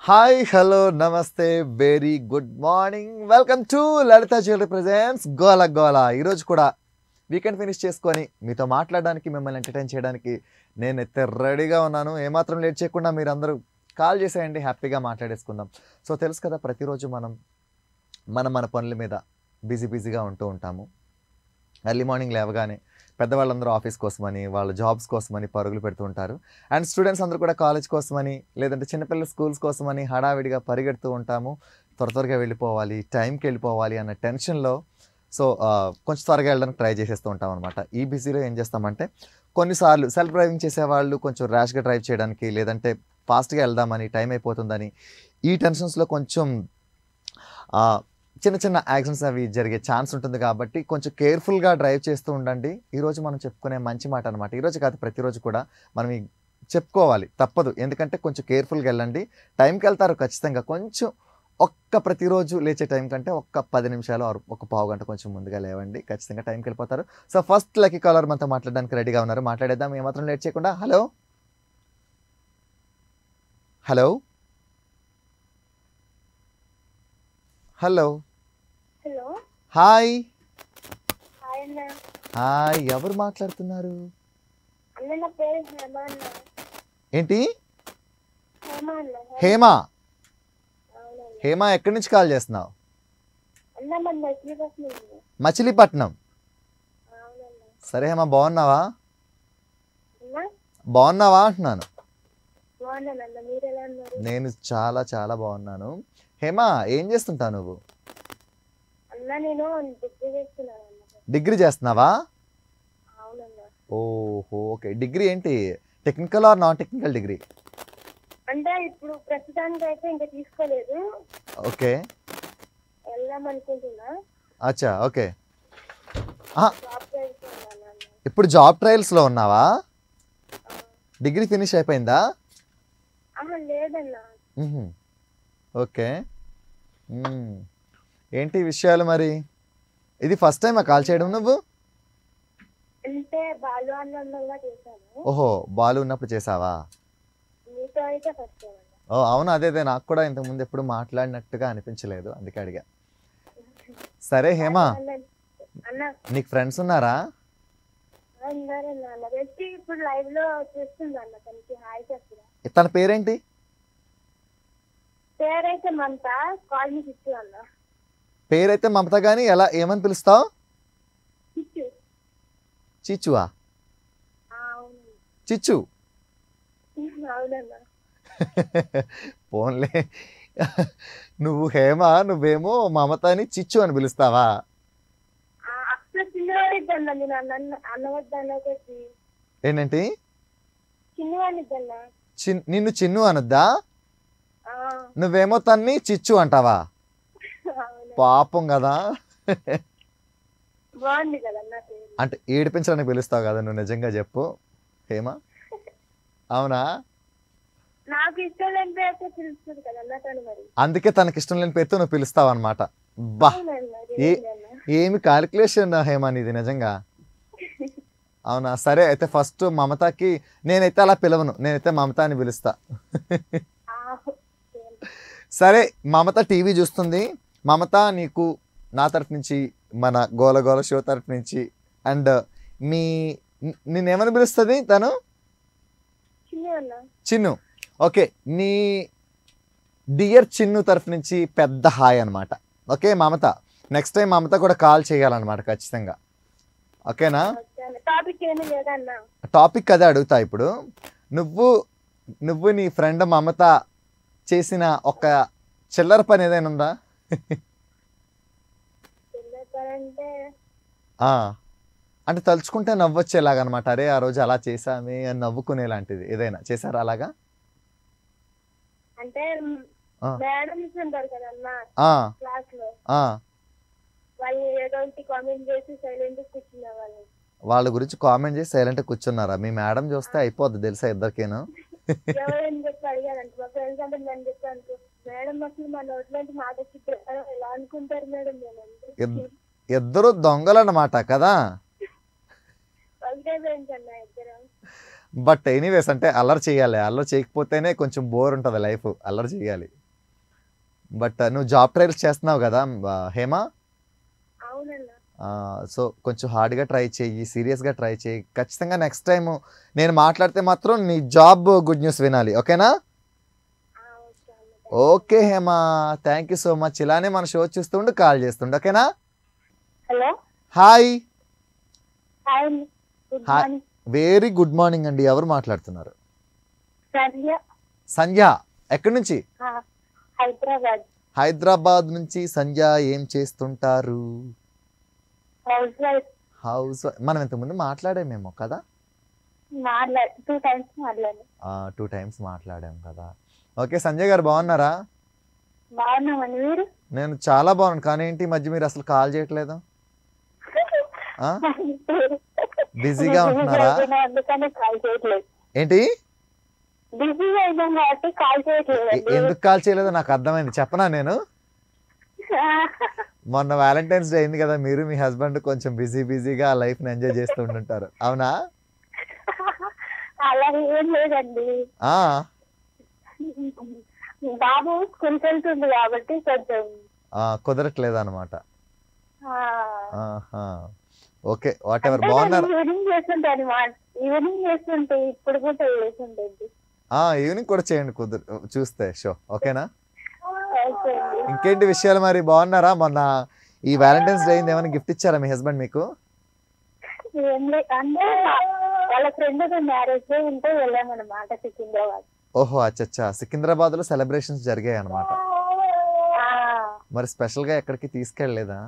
Hi hello నమస్తే very good morning welcome to Lalitha jewellery presents గోల గోల. ఈరోజు కూడా వీకెండ్ ఫినిష్ చేసుకొని మీతో మాట్లాడడానికి మిమ్మల్ని ఎంటర్టైన్ చేయడానికి నేనైతే రెడీగా ఉన్నాను. ఏమాత్రం లేట్ చేయకుండా మీరు అందరూ కాల్ చేసేయండి, హ్యాపీగా మాట్లాడేసుకుందాం. సో తెలుసు కదా, ప్రతిరోజు మన పనుల మీద బిజీగా ఉంటూ ఉంటాము. ఎర్లీ మార్నింగ్ లేవగానే పెద్దవాళ్ళందరూ ఆఫీస్ కోసమని, వాళ్ళ జాబ్స్ కోసమని పరుగులు పెడుతూ ఉంటారు. అండ్ స్టూడెంట్స్ అందరూ కూడా కాలేజ్ కోసమని, లేదంటే చిన్నపిల్లల స్కూల్స్ కోసమని హడావిడిగా పరిగెడుతూ ఉంటాము. త్వరగా వెళ్ళిపోవాలి, టైంకి వెళ్ళిపోవాలి అన్న టెన్షన్లో కొంచెం త్వరగా వెళ్ళడానికి ట్రై చేసేస్తూ ఉంటాం అనమాట. ఈ బిజీలో ఏం చేస్తామంటే, కొన్నిసార్లు సెల్ఫ్ డ్రైవింగ్ చేసేవాళ్ళు కొంచెం ర్యాష్గా డ్రైవ్ చేయడానికి, లేదంటే ఫాస్ట్గా వెళ్దామని, టైం అయిపోతుందని, ఈ టెన్షన్స్లో కొంచెం చిన్న చిన్న యాక్సిడెంట్స్ అవి జరిగే ఛాన్స్ ఉంటుంది. కాబట్టి కొంచెం కేర్ఫుల్గా డ్రైవ్ చేస్తూ ఉండండి. ఈరోజు మనం చెప్పుకునే మంచి మాట అనమాట. ఈరోజు కాదు, ప్రతిరోజు కూడా మనం చెప్పుకోవాలి, తప్పదు. ఎందుకంటే కొంచెం కేర్ఫుల్గా వెళ్ళండి. టైంకి వెళ్తారు ఖచ్చితంగా. కొంచెం ప్రతిరోజు లేచే టైం కంటే 10 నిమిషాలు ఒక పావు గంట కొంచెం ముందుగా లేవండి, ఖచ్చితంగా టైంకి వెళ్ళిపోతారు. సో ఫస్ట్ లక్కీ కాలర్ మనతో మాట్లాడడానికి రెడీగా ఉన్నారు. మాట్లాడేద్దాం, ఏమాత్రం లేట్ చేయకుండా. Hello hello hello hello hi hi అన్న. హాయ్, ఎవరు మాట్లాడుతున్నారు? అన్న నా పేరు హేమ అన్న. ఏంటి? హేమ అన్న. హేమా? అవునన్న. హేమా, ఎక్కడి నుంచి కాల్ చేస్తున్నావు? అన్న మన మచిలీపట్నం నుంచి. మచిలీపట్నం. అవునన్న. సరే హేమా, బాగున్నావా? అన్న బాగున్నావా అంటున్నాను. బాగున్నానన్న, మీరు ఎలా ఉన్నారు? నేను చాలా చాలా బాగున్నాను. హేమా, ఏం చేస్తుంటావు నువ్వు? అన్న నేను డిగ్రీ చేస్తున్నాను అన్న. డిగ్రీ చేస్తున్నావా? అవునన్న. ఓహో, ఓకే. డిగ్రీ ఏంటి, technical are non technical degree? అంటే ఇప్పుడు ప్రస్తుతానికి అయితే ఇంకా తీసుకోలేదు, ఓకే, వెళ్దాం అనుకుంటున్నా. అచ్చా, ఓకే. జాబ్ చేస్తున్నాను అన్న. ఇప్పుడు జాబ్ ట్రయల్స్లో ఉన్నావా? డిగ్రీ ఫినిష్ అయిపోయిందా? లేదన్న. మ్హూ. ఓకే. ఏంటి విషయాలు మరి? ఇది ఫస్ట్ టైమా కాల్ చేయడం నువ్వు? అంటే బాలు అన్నంగా చేశాను, ఓహో, బాలు ఉన్నప్పుడు చేసావా? మీతో అయితే ఫస్ట్ టైం అన్న. ఓ అవును, అదే నాకు కూడా ఇంతకుముందు ఎప్పుడు మాట్లాడినట్టుగా అనిపించలేదు, అందుకే అడిగా. సరే హేమా, అన్న నీకు ఫ్రెండ్స్ ఉన్నారా? ఉన్నారన్న. అన్న వ్యక్తి ఇప్పుడు లైవ్ లో చూస్తుంది అన్న, తనకి హాయ్ చెప్తున్నా. తన పేరేంటి? పేరైతే మమత, కాల్ మీ చిచ్చు అన్న. పేరైతే మమత, కానీ ఏమని పిలుస్తావు? చిచ్చు. చిచ్చువా? అవును. చిచ్చు? అవునన్న. పోన్లే. నువ్వు హేమా, నువ్వేమో మమత అని చిచ్చు అని పిలుస్తావా? అక్కడ చిన్నవాడిద్దన్న, నేను అన్నవద్దన్న ఒకటి. ఏంటంటే? చిన్నవాడిద్దన్న. నిన్ను చిన్ను అనొద్దా? నువ్వేమో తన్ని చిచ్చు అంటావా? పాపం కదా. బాగుంది కదన్న పేరు. అంటే ఏడిపించడానికి పిలుస్తావు కదా నువ్వు, నిజంగా చెప్పు హేమా, అవునా? నాకు ఇష్టం లేని పేరుతో పిలుస్తుంది కదన్న తను, మరి అందుకే తనకి ఇష్టం లేని పేరుతో నువ్వు పిలుస్తావు అనమాట. బా, ఏమి కాలిక్యులేషన్ హేమా నీది నిజంగా. అవునా? సరే అయితే ఫస్ట్ మమతకి నేనైతే అలా పిలవను, నేనైతే మమత అని పిలుస్తా. సరే, మమత టీవీ చూస్తుంది. మమత, నీకు నా తరఫు నుంచి, మన గోల గోల షో తరఫు నుంచి, అండ్ నిన్నేమని పిలుస్తుంది తను? చిన్ను. ఓకే, నీ డియర్ చిన్ను తరఫు నుంచి పెద్ద హాయ్ అనమాట. ఓకే మమత, నెక్స్ట్ టైం మమత కూడా కాల్ చేయాలన్నమాట ఖచ్చితంగా. ఓకేనా? టాపిక్ అదే అడుగుతా ఇప్పుడు. నువ్వు నీ ఫ్రెండ్ మమత చేసిన ఒక చిల్లర పని ఏదైనా ఉందా? అంటే తలుచుకుంటే నవ్వొచ్చేలాగనమాట. అరే ఆ రోజు అలా చేసామే అని నవ్వుకునేలాంటిది ఏదైనా చేశారా అలాగా? అంటే మేడమ్స్ ఉంటారు కదన్నా క్లాస్ లో, వాళ్ళు ఏదో కామెంట్ చేసి సైలెంట్ కూర్చున్న వాళ్ళ గురించి కామెంట్ చేసి సైలెంట్ కూర్చున్నారా? మీ మేడం చూస్తే అయిపోద్ది తెలుసా ఇద్దరికేను. ఎవరని చెప్పి అడిగారంట మా ఫ్రెండ్స్. అంటే నేను చెప్పాను, మేడం అసలు మా నోట్లోంచి మాట వచ్చి ఎలా అనుకుంటారు మేడం? నేను ఇద్దరు దొంగలు అన్నమాట కదా. బట్ ఎనీవేస్ అంటే అల్లరి చేయాలి, అల్లరి చేయకపోతేనే కొంచెం బోర్ ఉంటుంది లైఫ్, అల్లరి చేయాలి. బట్ నువ్వు జాబ్ ట్రయల్స్ చేస్తున్నావు కదా హేమ, అవునన్నా. సో కొంచెం హార్డ్గా ట్రై చేయి, సీరియస్గా ట్రై చేయి. ఖచ్చితంగా నెక్స్ట్ టైం నేను మాట్లాడితే మాత్రం నీ జాబ్ గుడ్ న్యూస్ వినాలి, ఓకేనా? ఓకే అన్న. Okay Hema, thank you so much. ఇలానే మన షో చూస్తుండు, కాల్ చేస్తుండు, ఓకేనా? Hello, hi. Hi, good hi. Morning. Very good morning అండి. ఎవరు మాట్లాడుతున్నారు? సంధ్య, సంధ్య. ఎక్కడి నుంచి? హైదరాబాద్. హైదరాబాద్ నుంచి. సంధ్య ఏం చేస్తుంటారు? House wife. హౌస్. మనం ఇంతకుముందు మాట్లాడామేమో కదా? 2 times మాట్లాడాను. 2 times మాట్లాడాం కదా. ఓకే సంజయ్ గారు, బాగున్నారా? బాగున్నామని మీరు? నేను చాలా బాగున్నాను, కానీ ఏంటి ఈ మధ్య మీరు అసలు కాల్ చేయట్లేదు? బిజీగా ఉంటున్నారా? అందుకని కాల్ చేయట్లేదు. ఏంటి? బిజీగా అయినాం కాబట్టి కాల్ చేయట్లేదు. ఎందుకు కాల్ చేయలేదో నాకు అర్థమైంది, చెప్పనా నేను? మొన్న వ్యాలంటైన్స్ డే అయింది కదా, మీరు మీ హస్బెండ్ కొంచెం బిజీగా లైఫ్ ని ఎంజాయ్ చేస్తూ ఉంటుంటారు, అవునా? అలా ఏం లేదండి, బాబు స్కూల్కి వెళ్తుంది కాబట్టి కొంచెం కుదరట్లేదు అనమాట. Okay, what ever. బాగున్నారు? ఈవినింగ్ చేస్తుంటే ఇప్పుడు కూడా చేస్తుంటేంటి. ఈవినింగ్ కూడా చేయండి చూస్తే షో, ఓకేనా? ఇంకేంటి విషయాలు మరి, బాగున్నారా? మొన్న ఈ వ్యాలంటైన్స్ డే అయింది, ఏమైనా గిఫ్ట్ ఇచ్చారా మీ హస్బెండ్ మీకు? ఏం లేదు అంటే వాళ్ళ ఫ్రెండ్ మ్యారేజ్ డే ఉంటే వెళ్ళామన్నమాట సికింద్రాబాద్. ఓహో, అచ్చా, సికింద్రాబాద్ లో సెలబ్రేషన్స్ జరిగాయి అనమాట. మరి స్పెషల్ గా ఎక్కడికి తీసుకెళ్ళలేదా?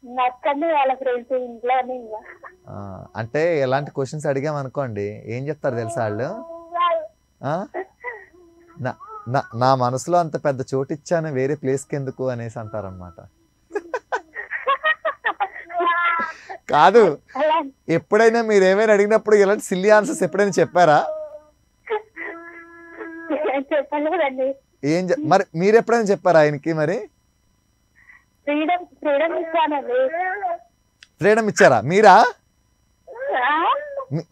నచ్చండి వాళ్ళ ఫ్రెండ్స్ ఇంట్లోనే. అంటే ఎలాంటి క్వశ్చన్స్ అడిగాం అనుకోండి, ఏం చెప్తారు తెలుసా వాళ్ళు? నా మనసులో అంత పెద్ద చోటు ఇచ్చాను, వేరే ప్లేస్కి ఎందుకు అనేసి అంటారనమాట. కాదు, ఎప్పుడైనా మీరు ఏమైనా అడిగినప్పుడు ఇలాంటి సిల్లీ ఆన్సర్స్ ఎప్పుడైనా చెప్పారా? చెప్పలేదండి. మరి మీరు ఎప్పుడైనా చెప్పారా ఆయనకి? మరి ఫ్రీడమ్ ఇచ్చారా? మీరా?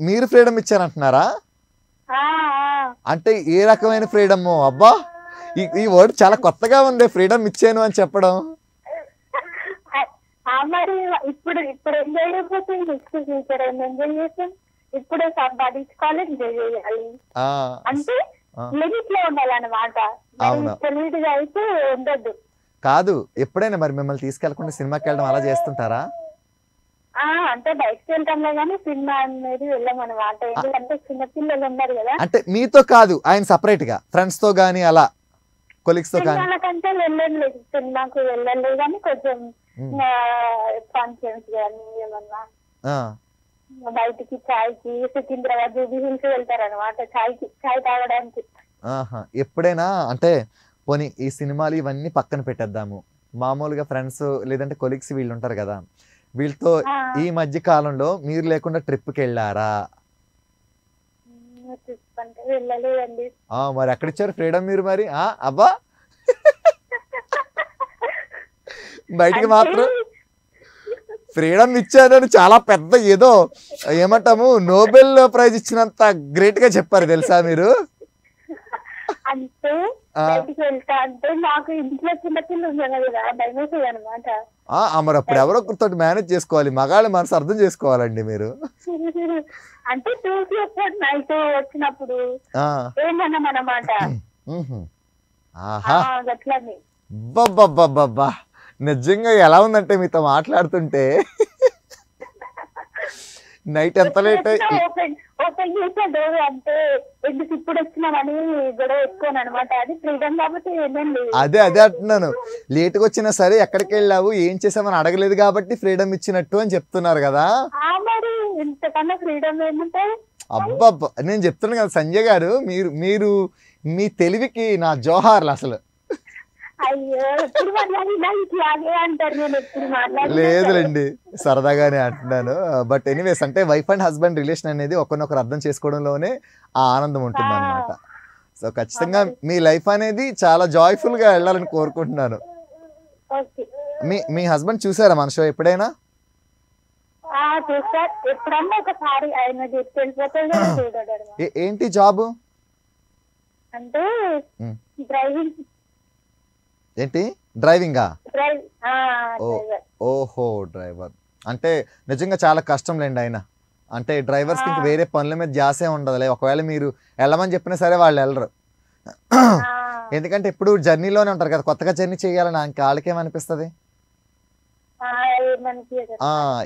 మీరు ఫ్రీడమ్ ఇచ్చారంటున్నారా? అంటే ఏ రకమైన ఫ్రీడమ్? అబ్బా, ఈ వర్డ్ చాలా కొత్తగా ఉంది, ఫ్రీడమ్ ఇచ్చాను అని చెప్పడం. మరి ఇప్పుడు ఎంజాయ్ చేయకపోతే నెక్స్ట్ ఫ్యూచర్ ఎంజాయ్ చేస్తాం. ఇప్పుడు సంపాదించుకోవాలి, ఎంజాయ్ చేయాలి, అంటే లిమిట్ లో ఉండాలన్నమాట. లిమిట్గా అయితే ఉండద్దు. కాదు, ఎప్పుడైనా మరి మిమ్మల్ని తీసుకెళ్లకుండా సినిమాకి వెళ్ళడం అలా చేస్తుంటారా? అంటే బయటకు వెళ్తాంలే కానీ సినిమా అనేది వెళ్ళమన్నమాట. ఎందుకంటే చిన్నపిల్లలు ఉన్నారు కదా. అంటే మీతో కాదు, ఆయన సపరేట్ గా ఫ్రెండ్స్ తో గానీ అలా కొలీగ్స్ తో గానీ? సినిమాలకంటే వెళ్ళలేదు, సినిమాకు వెళ్ళలేదు కానీ కొంచెం ఫంక్షన్స్ కానీ ఏమన్నా బయటికి చాయ్కి సికింద్రాబాద్ జూబీ హిల్స్ వెళ్తారనమాట, చాయ్ తాగడానికి. ఎప్పుడైనా అంటే పోనీ ఈ సినిమాలు ఇవన్నీ పక్కన పెట్టేద్దాము, మామూలుగా ఫ్రెండ్స్ లేదంటే కొలీగ్స్ వీళ్ళు ఉంటారు కదా, వీళ్ళతో ఈ మధ్య కాలంలో మీరు లేకుండా ట్రిప్కి వెళ్ళారా? వెళ్ళలేదండి. మరి ఎక్కడిచ్చారు ఫ్రీడమ్ మీరు మరి? అబ్బా, బయటికి మాత్రం ఫ్రీడమ్ ఇచ్చారని చాలా పెద్ద ఏదో ఏమంటాము నోబెల్ ప్రైజ్ ఇచ్చినంత గ్రేట్ గా చెప్పారు తెలుసా మీరు? అంటే బయటికి వెళ్తా అంటే నాకు ఇంట్లో చిన్నపిల్లలు ఉన్నారు కదా, భయమేసేది అనమాట. మరి అప్పుడు ఎవరో ఒకరితో మేనేజ్ చేసుకోవాలి, మగాళ్ళ మనసు అర్థం చేసుకోవాలండి మీరు. అంటే చూసి వస్తాడు నైట్ వచ్చినప్పుడు ఏమన్నాం అన్నమాట. అట్లని బాబా, నిజంగా ఎలా ఉందంటే మీతో మాట్లాడుతుంటే నైట్ ఎంత లేట్ ఓపెన్ చేసాడు అంటే ఎందుకు ఇప్పుడు వచ్చినామని గొడవ ఎక్కువ అనమాట. అది ఫ్రీడమ్ కాబట్టి ఏమండి. అదే అంటున్నాను, లేట్గా వచ్చినా సరే ఎక్కడికి వెళ్ళావు ఏం చేసామని అడగలేదు కాబట్టి ఫ్రీడమ్ ఇచ్చినట్టు అని చెప్తున్నారు కదా. మరి ఇంతకన్నా ఫ్రీడమ్ ఏమంటే అబ్బబ్బా, నేను చెప్తున్నాను కదా సంజయ్ గారు, మీరు మీ తెలివికి నా జోహార్లు అసలు. లేదులేండి, సరదాగానే అంటున్నాను. బట్ ఎనీవేస్, అంటే వైఫ్ అండ్ హస్బెండ్ రిలేషన్ అనేది ఒకరినొకరు అర్థం చేసుకోవడంలోనే ఆ ఆనందం ఉంటుంది అనమాట. సో ఖచ్చితంగా మీ లైఫ్ అనేది చాలా జాయ్ఫుల్ గా వెళ్ళాలని కోరుకుంటున్నాను. మీ హస్బెండ్ చూసారా మన షో ఎప్పుడైనా? చూస్తా, ఎప్పుడన్నా ఒకసారి ఆయన తెలిసిపోతుంది కదా చూడడం. ఏంటి జాబ్ అంటే డ్రైవింగ్. ఏంటి డ్రైవింగా? డ్రైవర్. ఓహో డ్రైవర్ అంటే నిజంగా చాలా కష్టం లేండి ఆయన. అంటే డ్రైవర్స్ కి వేరే పనుల మీద ధ్యాసే ఉండదులే. ఒకవేళ మీరు వెళ్ళమని చెప్పినా సరే వాళ్ళు వెళ్ళరు. ఎందుకంటే ఎప్పుడు జర్నీలోనే ఉంటారు కదా, కొత్తగా జర్నీ చేయాలని ఇంకా వాళ్ళకేమనిపిస్తుంది.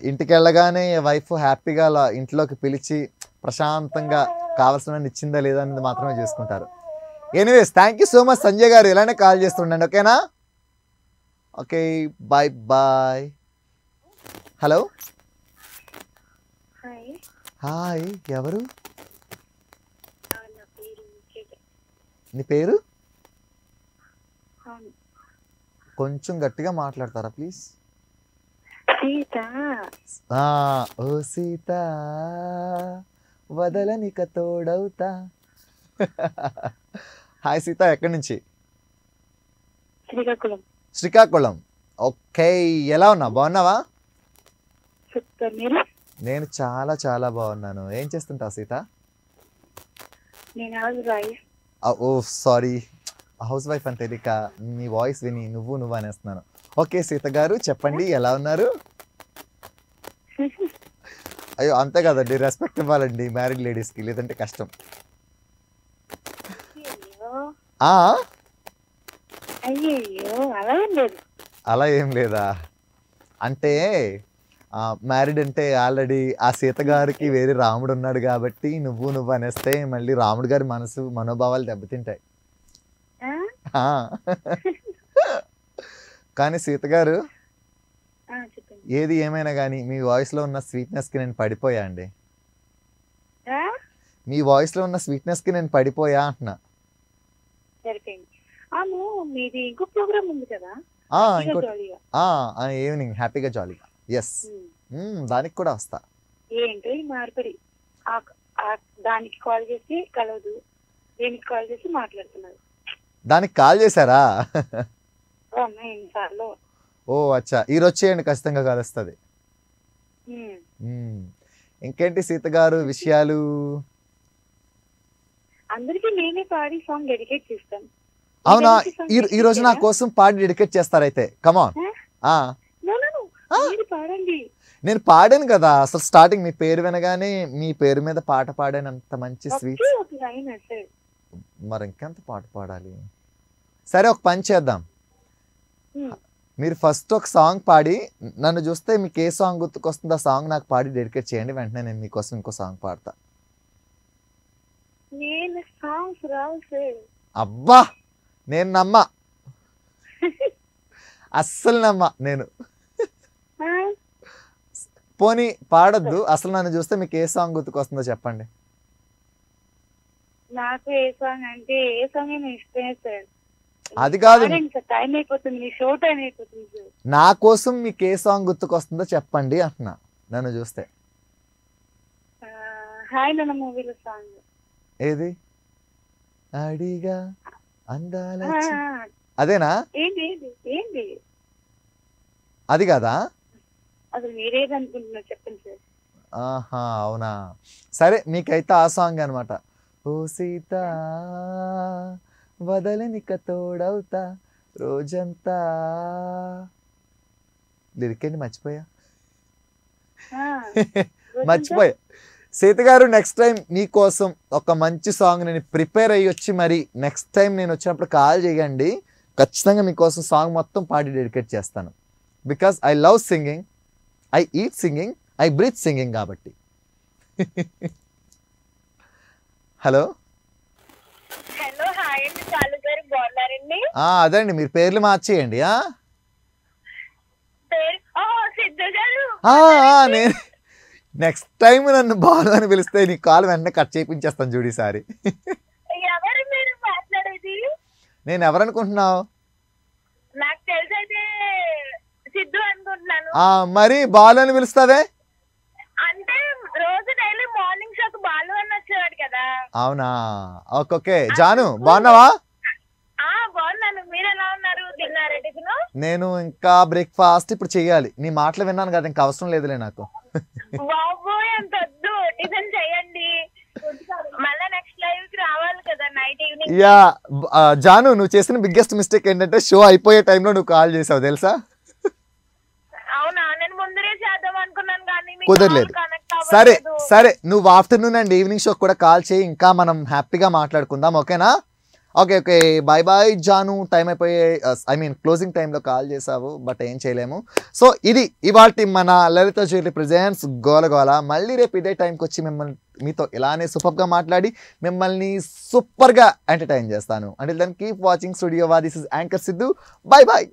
ఇంటికి వెళ్ళగానే వైఫ్ హ్యాపీగా అలా ఇంట్లోకి పిలిచి ప్రశాంతంగా కావాల్సిన ఇచ్చిందా లేదా అనేది మాత్రమే చూసుకుంటారు. Anyways thank you so much Sanjay గారు, ఇలానే కాల్ చేస్తుండండి ఓకేనా. Okay bye bye. Hello hi, ఎవరు? నీ పేరు? కొంచెం గట్టిగా మాట్లాడతారా ప్లీజ్? ఓ సీత వదలనిక తోడవుతా. హాయ్ సీత, ఎక్కడి నుంచి? శ్రీకాకుళం. శ్రీకాకుళం. ఓకే, ఎలా ఉన్నా? బాగున్నావా? నేను చాలా చాలా బాగున్నాను. ఏం చేస్తుంటావు సీత? ఓ సారీ, హౌస్ వైఫ్ అని తెలియక మీ వాయిస్ విని నువ్వు అనేస్తున్నాను. ఓకే సీత గారు చెప్పండి, ఎలా ఉన్నారు? అయ్యో అంతే కదండి, రెస్పెక్ట్ ఇవ్వాలండి మ్యారీడ్ లేడీస్కి, లేదంటే కష్టం. అలా ఏం లేదా? అంటే మ్యారీడ్ అంటే ఆల్రెడీ ఆ సీత గారికి వేరే రాముడు ఉన్నాడు కాబట్టి నువ్వు అనేస్తే మళ్ళీ రాముడు గారి మనోభావాలు దెబ్బతింటాయి. కానీ సీత గారు ఏది ఏమైనా కానీ మీ వాయిస్ లో ఉన్న స్వీట్నెస్ కి నేను పడిపోయా అండి. మీ వాయిస్ లో ఉన్న స్వీట్నెస్ కి నేను పడిపోయా అంటున్నా. ఈవినింగ్ హ్యాపీగా జాలీగా. ఎస్, దానికి కూడా వస్తా. ఏంటో మార్పడి దానికి కాల్ చేసి కలవదు, దేనికి కాల్ చేసి మాట్లాడుతున్నారు. దానికి కాల్ చేశారా? ఎన్నిసార్లు. ఓ అచ్చా, ఈరోజు చేయండి, ఖచ్చితంగా కలుస్తుంది. ఇంకేంటి సీత గారు విషయాలు? అందరికి నేనే పాడి సాంగ్ డెడికేట్ చేస్తాను. అవునా? ఈ రోజు నా కోసం పాడి డెడికేట్ చేస్తారైతే? కమాన్. పాడండి. నేను పాడాను కదా అసలు, స్టార్టింగ్ మీ పేరు వినగానే మీ పేరు మీద పాట పాడానంత మంచి స్వీట్. మరి ఇంకెంత పాట పాడాలి? సరే ఒక పని చేద్దాం, మీరు ఫస్ట్ ఒక సాంగ్ పాడి నన్ను చూస్తే మీకు ఏ సాంగ్ గుర్తుకొస్తుందో ఆ సాంగ్ నాకు పాడి డెడికేట్ చేయండి, వెంటనే నేను మీకోసం ఇంకో సాంగ్ పాడతా. అబ్బా నేను నమ్మా, అస్సలు నమ్మా నేను. పోనీ పాడొద్దు, అసలు నన్ను చూస్తే మీకు ఏ సాంగ్ గుర్తుకొస్తుందో చెప్పండి. నాకు ఏ సాంగ్ అంటే ఏ సాంగ్ ఇష్టమే సార్. అది కాదు, టైం అయిపోతుంది, షో టైం అయిపోతుంది. నా కోసం మీకు ఏ సాంగ్ గుర్తుకొస్తుందో చెప్పండి అంటున్నా నన్ను చూస్తే. హాయ్ నాన్న మూవీలో సాంగ్ ఏది? అడిగా అందాల అదేనా? ఏంటి అది కాదా? అసలు మీరేదనుకుంటున్నారు చెప్పండి సార్. ఆహా అవునా, సరే మీకైతే ఆ సాంగ్ అనమాట. ఓ సీత వదలనిక తోడవుతా రోజంతా. లిరికేంటి మర్చిపోయా. మర్చిపోయా. సీత గారు నెక్స్ట్ టైం మీకోసం ఒక మంచి సాంగ్ నేను ప్రిపేర్ అయ్యి వచ్చి మరి నెక్స్ట్ టైం నేను వచ్చినప్పుడు కాల్ చేయండి, ఖచ్చితంగా మీకోసం సాంగ్ మొత్తం పాడి డెడికేట్ చేస్తాను. Because I love singing, I eat singing, I breathe singing కాబట్టి. హలో హలో, హాయ్ అండి చాలు గారు, బాగున్నారండి? అదండి, మీరు పేర్లు మార్చేయండి. నేను నెక్స్ట్ టైం నన్ను బాలు అని పిలిస్తే నీ కాల్ వెంటనే కట్ చేయించేస్తాను చూడు ఈసారి. నేను ఎవరనుకుంటున్నావు? మరి బాలు అని పిలుస్తావే? అవునా, ఓకే. జాను బాగున్నావా? నేను ఇంకా బ్రేక్ఫాస్ట్ ఇప్పుడు చెయ్యాలి. నీ మాటలు విన్నాను కదా, ఇంకా అవసరం లేదులే నాకు. యా జాను, నువ్వు చేసిన బిగ్గెస్ట్ మిస్టేక్ ఏంటంటే షో అయిపోయే టైంలో నువ్వు కాల్ చేసావు తెలుసా. కుదరలేదు. సరే సరే, నువ్వు ఆఫ్టర్నూన్ అండ్ ఈవినింగ్ షో కూడా కాల్ చేయి, ఇంకా మనం హ్యాపీగా మాట్లాడుకుందాం. ఓకేనా? ఓకే ఓకే, బాయ్ బాయ్ జాను. టైం అయిపోయే క్లోజింగ్ టైంలో కాల్ చేసావు, బట్ ఏం చేయలేము. సో ఇది ఇవాల్టి మన లలిత జ్యువెలరీ ప్రెజెంట్స్ గోలగోల. మళ్ళీ రేపు ఇదే టైంకి వచ్చి మీతో ఇలానే సూపర్గా మాట్లాడి మిమ్మల్ని సూపర్గా ఎంటర్టైన్ చేస్తాను. అంటే దాన్ని కీప్ వాచింగ్ స్టూడియో వా. This is anchor Siddhu. Bye bye.